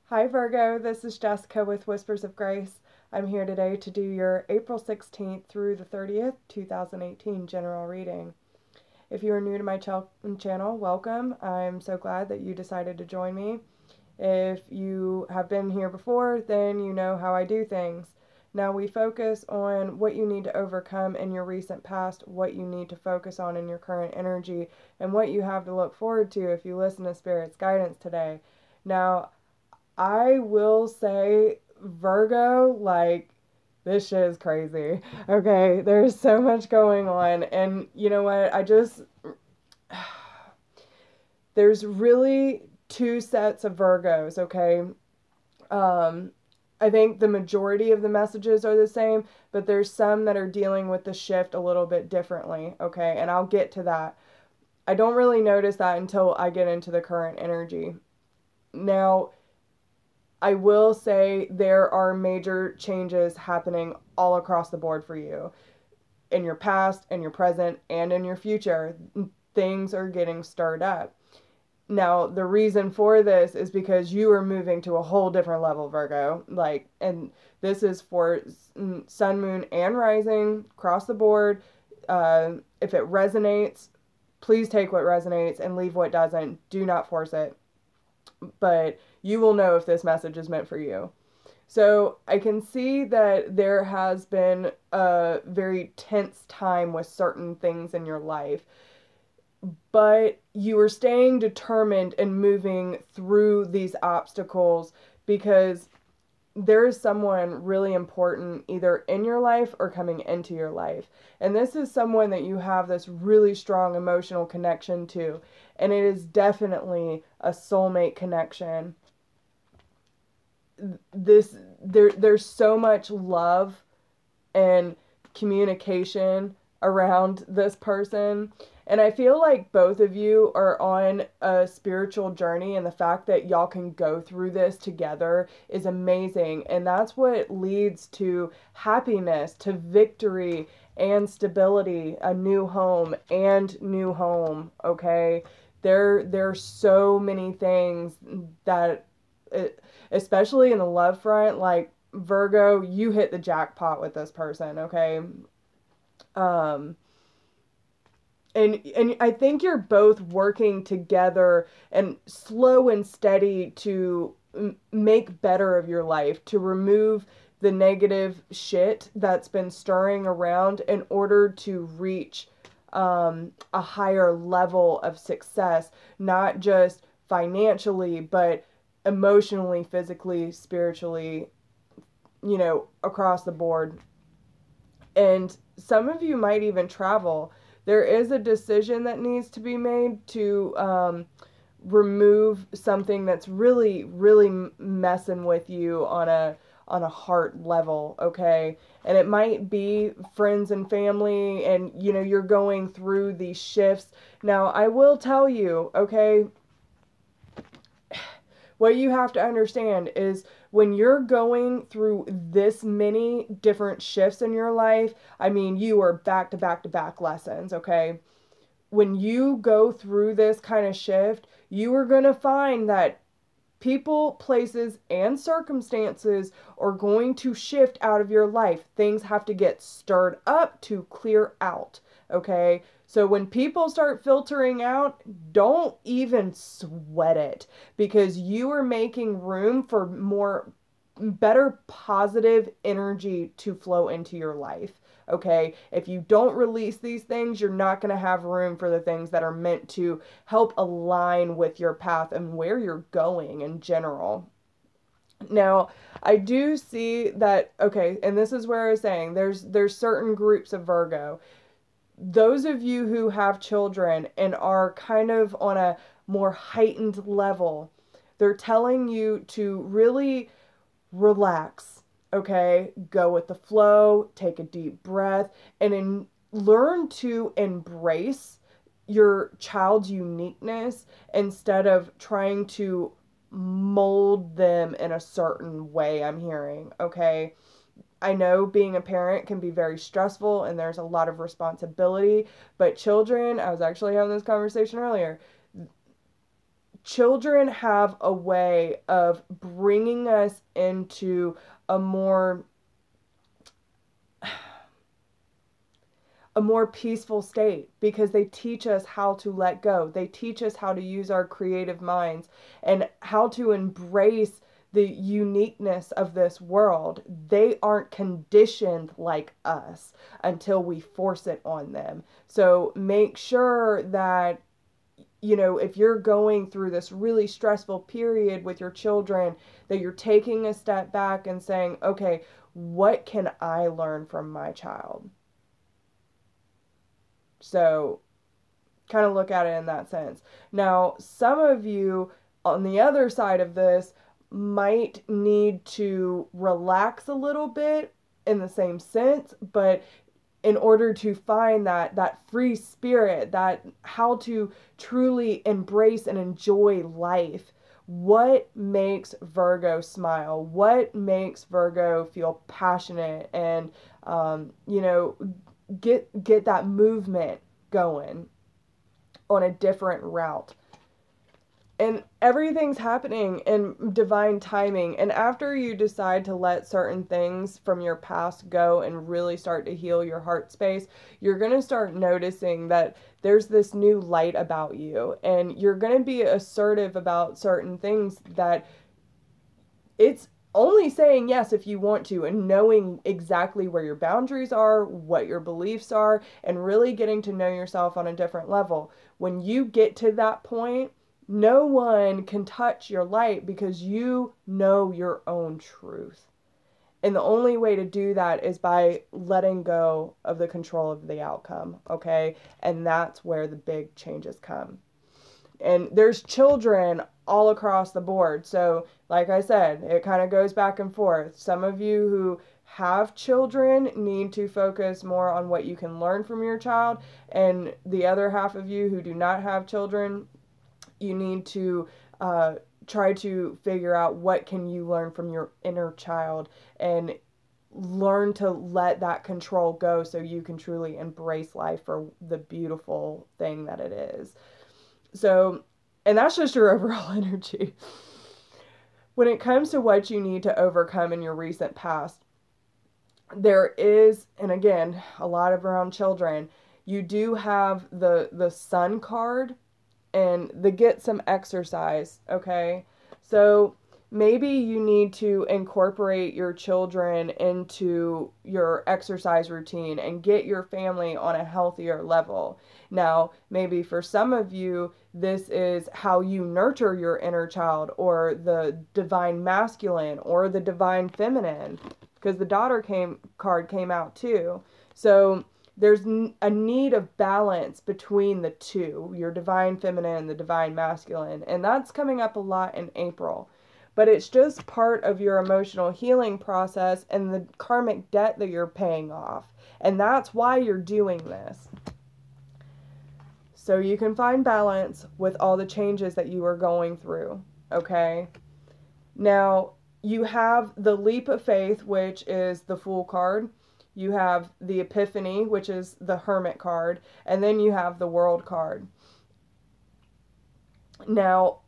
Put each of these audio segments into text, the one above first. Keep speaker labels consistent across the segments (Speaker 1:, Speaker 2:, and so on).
Speaker 1: Hi Virgo, this is Jessica with Whispers of Grace. I'm here today to do your April 16th through the 30th, 2018 general reading. If you are new to my channel, welcome. I'm so glad that you decided to join me. If you have been here before, then you know how I do things. Now we focus on what you need to overcome in your recent past, what you need to focus on in your current energy, and what you have to look forward to if you listen to Spirit's guidance today. Now, I will say, Virgo, like, this shit is crazy. Okay, there's so much going on. And you know what? There's really two sets of Virgos, okay? I think the majority of the messages are the same, but there's some that are dealing with the shift a little bit differently, okay? And I'll get to that. I don't really notice that until I get into the current energy. Now, I will say there are major changes happening all across the board for you. In your past, in your present, and in your future, things are getting stirred up. Now, the reason for this is because you are moving to a whole different level, Virgo. And this is for sun, moon, and rising across the board. If it resonates, please take what resonates and leave what doesn't. Do not force it. But you will know if this message is meant for you. So I can see that there has been a very tense time with certain things in your life, but you are staying determined and moving through these obstacles because there is someone really important either in your life or coming into your life. And this is someone that you have this really strong emotional connection to. And it is definitely a soulmate connection. There's so much love and communication around this person. And I feel like both of you are on a spiritual journey, and the fact that y'all can go through this together is amazing. And that's what leads to happiness, to victory and stability, a new home and new home, okay? There's so many things that, especially in the love front, like Virgo, you hit the jackpot with this person, okay? And I think you're both working together and slow and steady to make better of your life, to remove the negative shit that's been stirring around in order to reach a higher level of success, not just financially, but emotionally, physically, spiritually, across the board. And some of you might even travel. There is a decision that needs to be made to remove something that's really, really messing with you on a heart level, okay? And it might be friends and family, and you're going through these shifts. Now, I will tell you, okay, what you have to understand is when you're going through this many different shifts in your life, I mean, you are back to back to back lessons, okay? When you go through this kind of shift, you are going to find that people, places, and circumstances are going to shift out of your life. Things have to get stirred up to clear out, okay? So when people start filtering out, don't even sweat it, because you are making room for better positive energy to flow into your life. Okay, if you don't release these things, you're not going to have room for the things that are meant to help align with your path and where you're going in general. Now, I do see that, okay, and this is where I was saying there's certain groups of Virgo. Those of you who have children and are kind of on a more heightened level, they're telling you to really relax, okay? Go with the flow, take a deep breath, and learn to embrace your child's uniqueness instead of trying to mold them in a certain way, I'm hearing, okay? I know being a parent can be very stressful and there's a lot of responsibility, but children, I was actually having this conversation earlier, children have a way of bringing us into a more peaceful state, because they teach us how to let go. They teach us how to use our creative minds and how to embrace the uniqueness of this world. They aren't conditioned like us until we force it on them. So make sure that, you know, if you're going through this really stressful period with your children, that you're taking a step back and saying, okay, what can I learn from my child? So kind of look at it in that sense. Now, some of you on the other side of this might need to relax a little bit in the same sense, but in order to find that free spirit, that how to truly embrace and enjoy life. What makes Virgo smile? What makes Virgo feel passionate and you know, get that movement going on a different route? And everything's happening in divine timing. And after you decide to let certain things from your past go and really start to heal your heart space, you're going to start noticing that there's this new light about you. And you're going to be assertive about certain things, that it's only saying yes if you want to, and knowing exactly where your boundaries are, what your beliefs are, and really getting to know yourself on a different level. When you get to that point, no one can touch your light, because you know your own truth. And the only way to do that is by letting go of the control of the outcome, okay? And that's where the big changes come. And there's children all across the board. So, like I said, it kind of goes back and forth. Some of you who have children need to focus more on what you can learn from your child. And the other half of you who do not have children, you need to try to figure out what can you learn from your inner child, and learn to let that control go so you can truly embrace life for the beautiful thing that it is. So, and that's just your overall energy. When it comes to what you need to overcome in your recent past, there is, and again, a lot of around children, you do have the Sun card and the get some exercise, okay? So maybe you need to incorporate your children into your exercise routine and get your family on a healthier level. Now, maybe for some of you, this is how you nurture your inner child, or the divine masculine, or the divine feminine, because the daughter card came out too. So there's a need of balance between the two, your divine feminine and the divine masculine. And that's coming up a lot in April. But it's just part of your emotional healing process and the karmic debt that you're paying off. And that's why you're doing this. So you can find balance with all the changes that you are going through, okay? Now, you have the leap of faith, which is the Fool card. You have the Epiphany, which is the Hermit card, and then you have the World card. Now,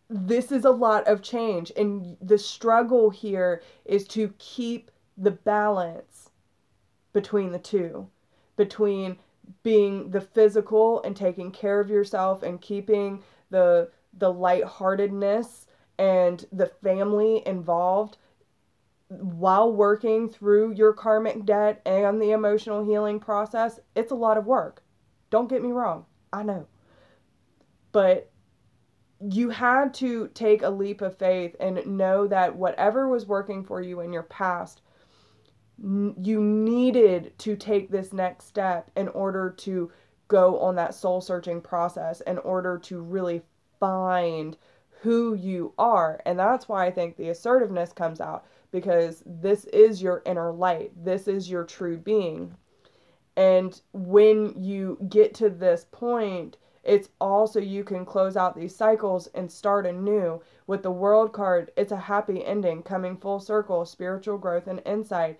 Speaker 1: this is a lot of change, and the struggle here is to keep the balance between the two, between being the physical and taking care of yourself and keeping the lightheartedness and the family involved, while working through your karmic debt and the emotional healing process. It's a lot of work. Don't get me wrong. I know. But you had to take a leap of faith and know that whatever was working for you in your past, you needed to take this next step in order to go on that soul searching process, in order to really find who you are. And that's why I think the assertiveness comes out, because this is your inner light. This is your true being. And when you get to this point, it's also you can close out these cycles and start anew. With the World card, it's a happy ending, coming full circle, spiritual growth and insight.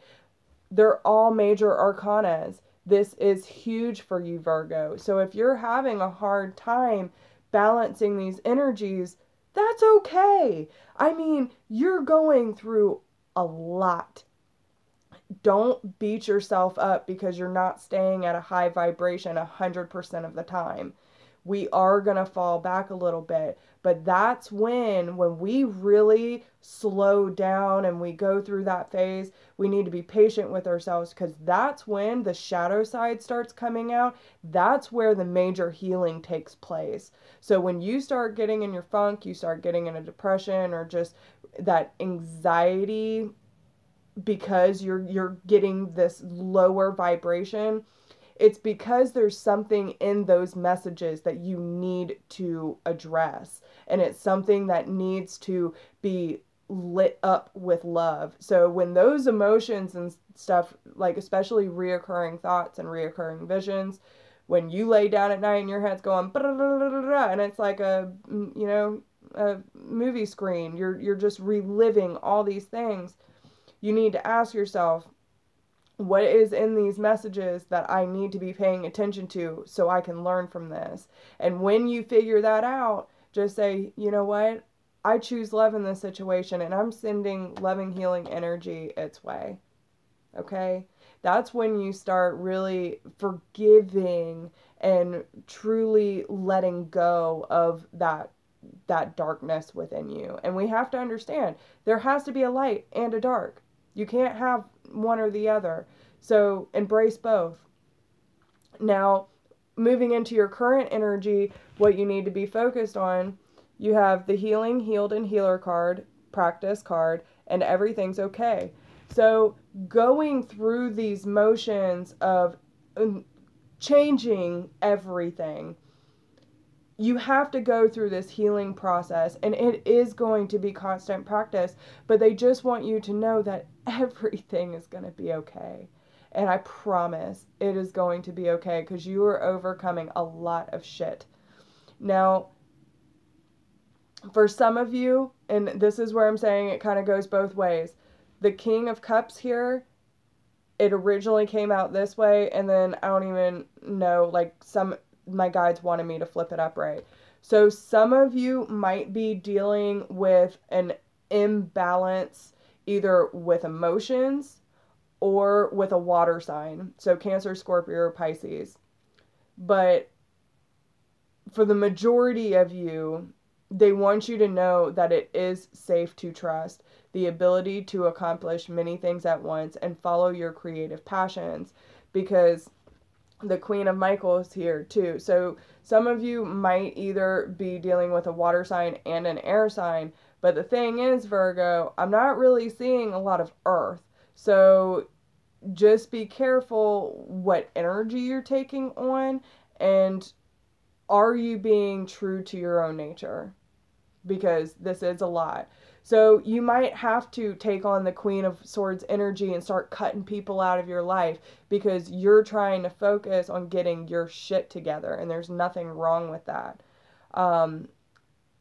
Speaker 1: They're all major arcanas. This is huge for you, Virgo. So if you're having a hard time balancing these energies, that's okay. I mean, you're going through a lot. Don't beat yourself up because you're not staying at a high vibration 100% of the time. We are going to fall back a little bit, but that's when we really slow down and we go through that phase, we need to be patient with ourselves, because that's when the shadow side starts coming out. That's where the major healing takes place. So when you start getting in your funk, you start getting in a depression or just that anxiety because you're getting this lower vibration, it's because there's something in those messages that you need to address. And it's something that needs to be lit up with love. So when those emotions and stuff, like especially reoccurring thoughts and reoccurring visions, when you lay down at night and your head's going, and it's like a movie screen, you're just reliving all these things. You need to ask yourself, what is in these messages that I need to be paying attention to so I can learn from this? And when you figure that out, just say, you know what? I choose love in this situation, and I'm sending loving, healing energy its way. Okay? That's when you start really forgiving and truly letting go of that darkness within you. And we have to understand, there has to be a light and a dark. You can't have one or the other. So embrace both. Now, moving into your current energy, what you need to be focused on, you have the healing, healed, and healer card, practice card, and everything's okay. So going through these motions of changing everything, you have to go through this healing process, and it is going to be constant practice, but they just want you to know that everything is going to be okay. And I promise it is going to be okay, because you are overcoming a lot of shit. Now, for some of you, and this is where I'm saying it kind of goes both ways, the King of Cups here, it originally came out this way, and then I don't even know, like my guides wanted me to flip it up right. So some of you might be dealing with an imbalance either with emotions or with a water sign. So Cancer, Scorpio, or Pisces. But for the majority of you, they want you to know that it is safe to trust the ability to accomplish many things at once and follow your creative passions, because the Queen of Michael is here too. So some of you might either be dealing with a water sign and an air sign, but the thing is, Virgo, I'm not really seeing a lot of earth. So just be careful what energy you're taking on, and are you being true to your own nature? Because this is a lot. So you might have to take on the Queen of Swords energy and start cutting people out of your life because you're trying to focus on getting your shit together, and there's nothing wrong with that.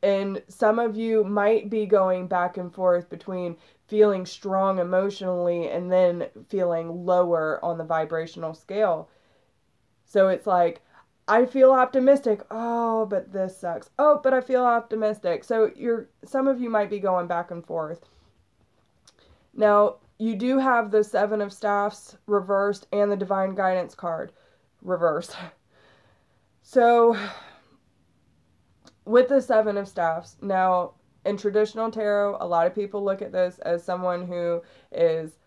Speaker 1: And some of you might be going back and forth between feeling strong emotionally and then feeling lower on the vibrational scale. So it's like, I feel optimistic. Oh, but this sucks. Oh, but I feel optimistic. So some of you might be going back and forth. Now, you do have the Seven of Staffs reversed and the Divine Guidance card reversed. So, with the Seven of Staffs, now, in traditional tarot, a lot of people look at this as someone who is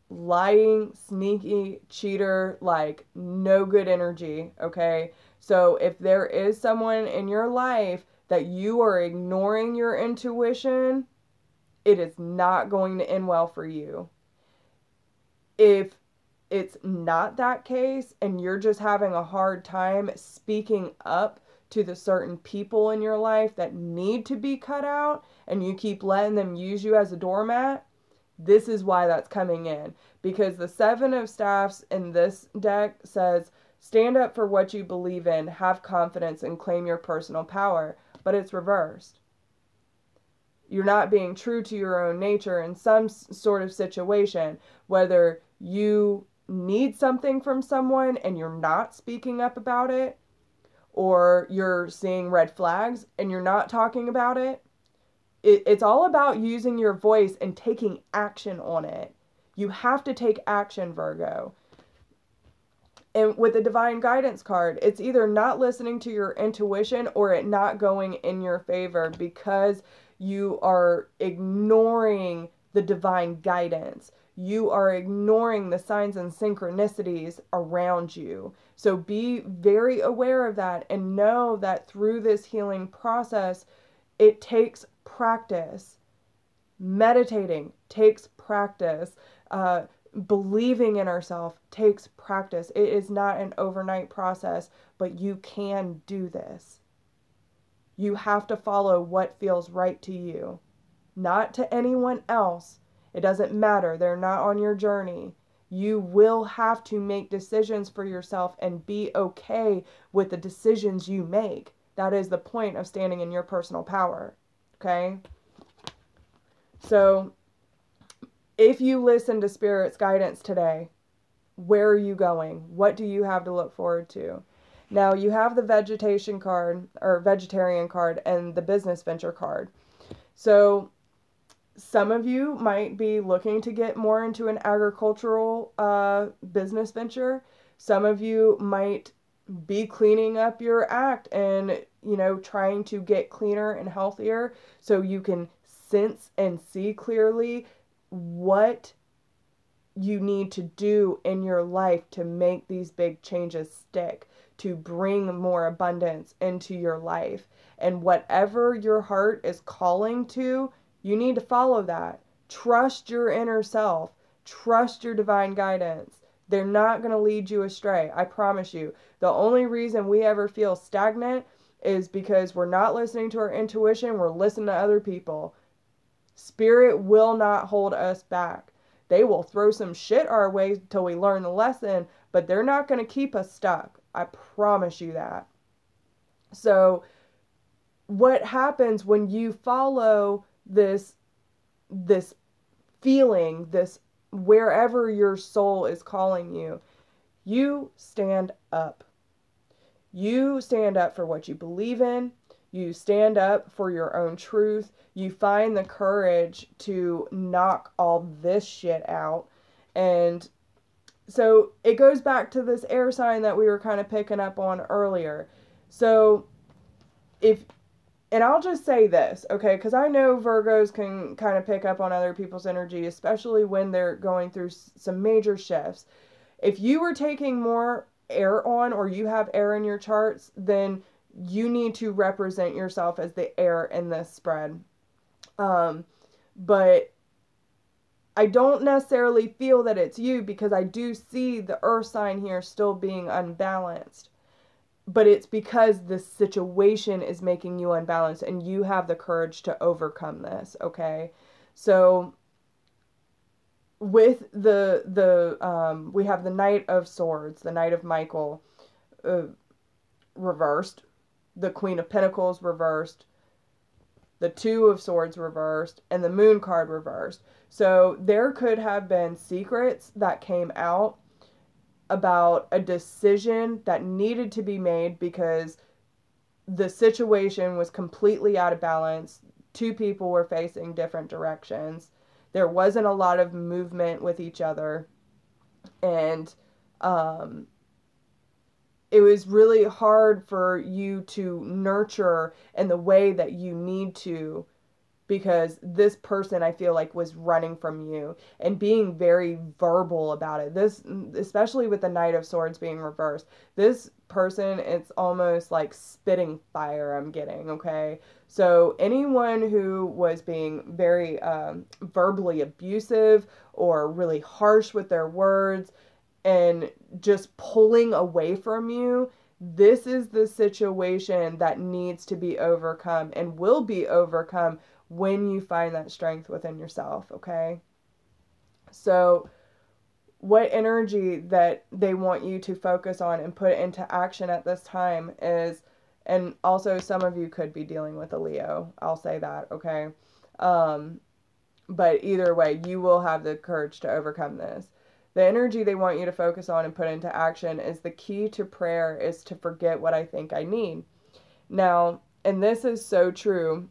Speaker 1: lying, sneaky, cheater, like no good energy, okay? So if there is someone in your life that you are ignoring your intuition, it is not going to end well for you. If it's not that case and you're just having a hard time speaking up to the certain people in your life that need to be cut out, and you keep letting them use you as a doormat, this is why that's coming in. Because the Seven of Staffs in this deck says, stand up for what you believe in, have confidence, and claim your personal power. But it's reversed. You're not being true to your own nature in some sort of situation, whether you need something from someone and you're not speaking up about it, or you're seeing red flags and you're not talking about it, it's all about using your voice and taking action on it. You have to take action, Virgo. And with the divine guidance card, it's either not listening to your intuition or it not going in your favor because you are ignoring the divine guidance. You are ignoring the signs and synchronicities around you. So be very aware of that and know that through this healing process, it takes practice. Meditating takes practice. Believing in ourselves takes practice. It is not an overnight process, but you can do this. You have to follow what feels right to you, not to anyone else. It doesn't matter. They're not on your journey. You will have to make decisions for yourself and be okay with the decisions you make. That is the point of standing in your personal power. Okay? So, if you listen to Spirit's guidance today, where are you going? What do you have to look forward to? Now, you have the vegetation card, or vegetarian card, and the business venture card. So, some of you might be looking to get more into an agricultural business venture. Some of you might be cleaning up your act and, trying to get cleaner and healthier so you can sense and see clearly what you need to do in your life to make these big changes stick, to bring more abundance into your life. And whatever your heart is calling to, you need to follow that. Trust your inner self. Trust your divine guidance. They're not going to lead you astray. I promise you. The only reason we ever feel stagnant is because we're not listening to our intuition. We're listening to other people. Spirit will not hold us back. They will throw some shit our way till we learn the lesson, but they're not going to keep us stuck. I promise you that. So, what happens when you follow this feeling, this wherever your soul is calling you, you stand up. You stand up for what you believe in. You stand up for your own truth. You find the courage to knock all this shit out. And so it goes back to this air sign that we were kind of picking up on earlier. So and I'll just say this, okay, because I know Virgos can kind of pick up on other people's energy, especially when they're going through some major shifts. If you were taking more air on, or you have air in your charts, then you need to represent yourself as the air in this spread. But I don't necessarily feel that it's you, because I do see the earth sign here still being unbalanced. But it's because this situation is making you unbalanced and you have the courage to overcome this, okay? So with we have the Knight of Swords, the Knight of Michael reversed, the Queen of Pentacles reversed, the Two of Swords reversed, and the Moon card reversed. So there could have been secrets that came out about a decision that needed to be made because the situation was completely out of balance. Two people were facing different directions. There wasn't a lot of movement with each other. And it was really hard for you to nurture in the way that you need to, because this person, I feel like, was running from you and being very verbal about it. This, especially with the Knight of Swords being reversed, this person, it's almost like spitting fire I'm getting, okay? So anyone who was being very verbally abusive or really harsh with their words and just pulling away from you, this is the situation that needs to be overcome and will be overcome when you find that strength within yourself, okay? So what energy that they want you to focus on and put into action at this time is, and also some of you could be dealing with a Leo, I'll say that, okay? But either way, you will have the courage to overcome this. The energy they want you to focus on and put into action is the key to prayer is to forget what I think I need. Now, and this is so true.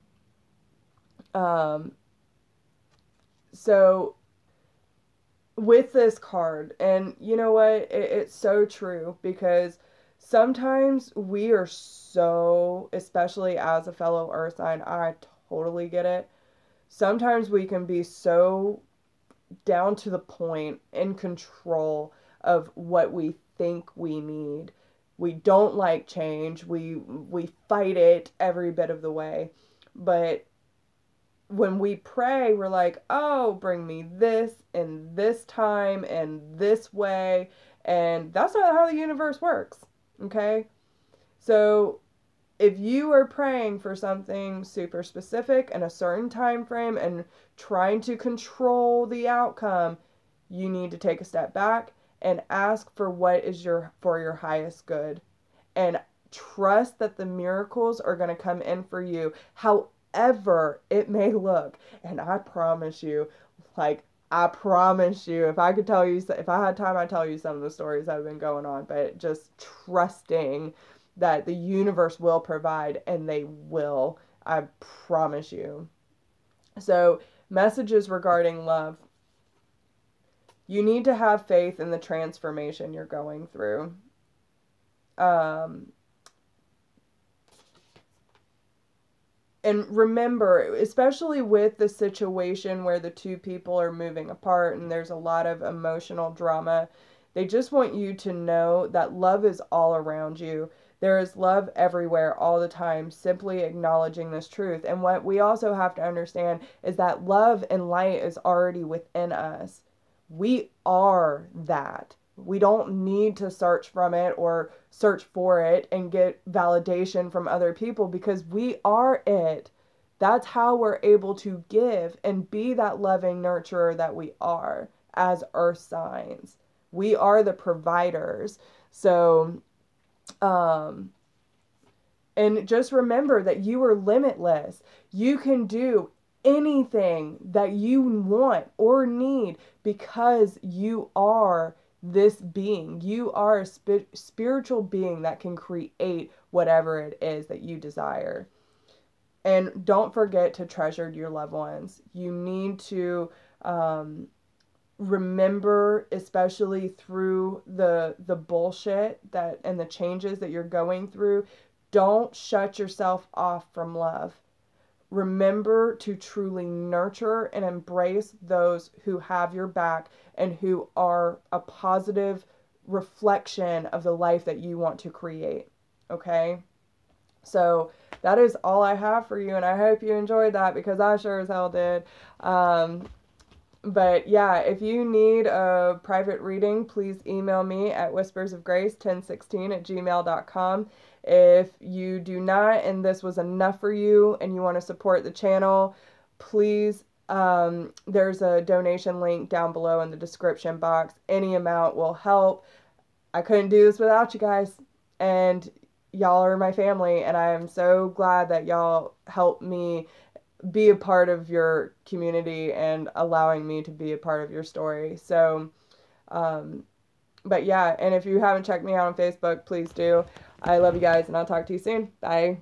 Speaker 1: So with this card, and you know what? It's so true because sometimes we are so, especially as a fellow earth sign, I totally get it. Sometimes we can be so down to the point in control of what we think we need. We don't like change. We fight it every bit of the way. But when we pray, we're like, oh, bring me this in this time and this way. And that's not how the universe works. Okay? So if you are praying for something super specific in a certain time frame and trying to control the outcome, you need to take a step back and ask for what is for your highest good. And trust that the miracles are going to come in for you. However it may look. And I promise you, I promise you, if I had time, I'd tell you some of the stories that have been going on, but just trusting that the universe will provide, and they will. I promise you. So, messages regarding love. You need to have faith in the transformation you're going through. And remember, especially with the situation where the two people are moving apart and there's a lot of emotional drama, they just want you to know that love is all around you. There is love everywhere all the time, simply acknowledging this truth. And what we also have to understand is that love and light is already within us. We are that. We don't need to search from it or search for it and get validation from other people because we are it. That's how we're able to give and be that loving nurturer that we are as earth signs. We are the providers. So, and just remember that you are limitless. You can do anything that you want or need because you are this being. You are a spiritual being that can create whatever it is that you desire. And don't forget to treasure your loved ones. You need to remember, especially through the bullshit that and the changes that you're going through, don't shut yourself off from love. Remember to truly nurture and embrace those who have your back and who are a positive reflection of the life that you want to create. Okay? So that is all I have for you, and I hope you enjoyed that because I sure as hell did. But yeah, if you need a private reading, please email me at whispersofgrace1016@gmail.com. If you do not, and this was enough for you, and you want to support the channel, please, there's a donation link down below in the description box. Any amount will help. I couldn't do this without you guys, and y'all are my family, and I am so glad that y'all helped me be a part of your community and allowing me to be a part of your story. So, but yeah, and if you haven't checked me out on Facebook, please do. I love you guys, and I'll talk to you soon. Bye.